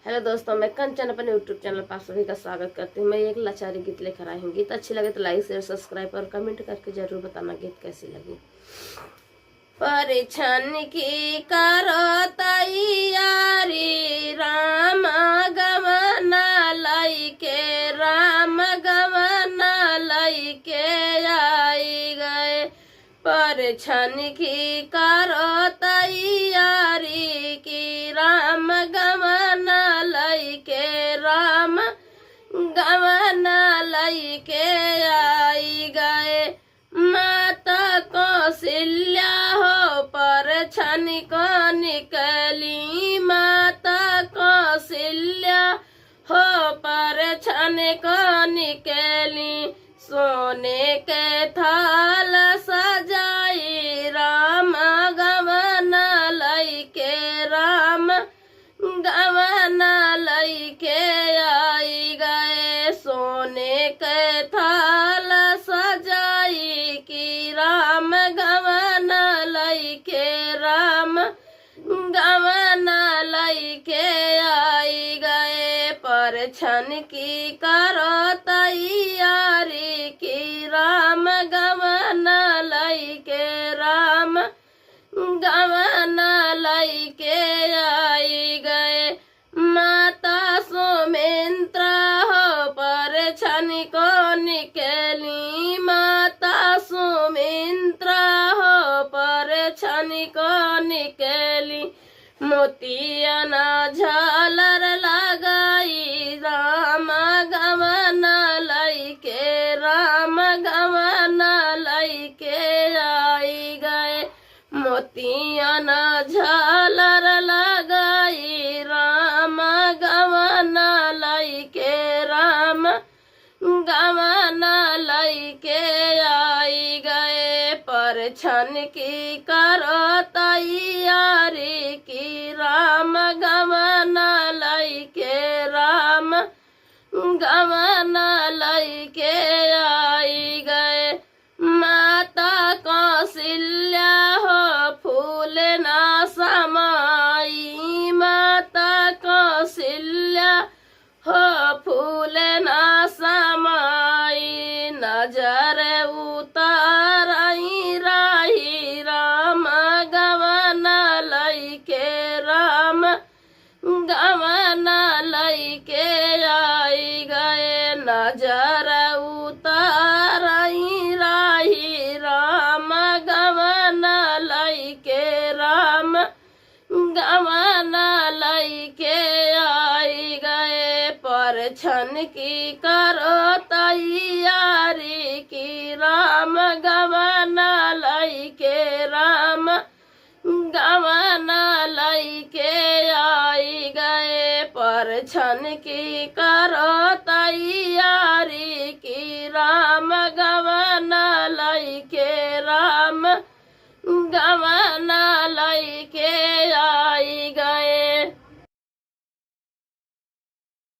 Hello दोस्तों, मैं कंचन अपने यूट्यूब चैनल पर आप सभी का स्वागत करती हूँ। मैं एक लाचारी गीत लेकर आई हूँ। गीत अच्छी लगे तो लाइक शेयर सब्सक्राइब और कमेंट करके जरूर बताना गीत कैसी लगी। परिछन की करो तैयारी, राम गवना लई के, राम गवना लई के आई गए। परिछन की करो तैयारी की, राम गवना लई के, राम गवना लई के आई गए। माता कौशल्या हो परिछन को निकली, माता कौशल्या हो परिछन को निकली। सोने के थाल सजाई, राम गवना लई के, राम गवना लई के आई गए। सोने के थाल सजाई की, राम गवना लई के, राम गवना लई के आई गए। परिछन की करो तैयारी की, राम गवना लई के, राम गवना लई के आई गए। माता सुमित्रा हो परिछन को निकली, माता सुमित्रा हो परिछन को निकली। मोतियन झालर लगाई, राम गवना लई के, राम गवना लई के आई गए। मोतियन झालर लगाई, राम गवना लई के, राम गवना लई के आई गए। परिछन की करो तैयारी की, राम गवना लई के, राम गवना लई के आई गए। माता कौशल्या हो फूल ना समाई, माता कौशल्या हो फूल ना समाई। नजर उतारई राही, राम गवना लई के, राम गवना लई के आई गए। नजर उतारई राही, राम गवना लई के, राम गवना लई के आई गए। परिछन की करो तैयारी की, राम गवना लई के, राम गवना लई के आई गए। परिछन की करो तैयारी की, राम गवना लई के, राम गवना लई के आई गए।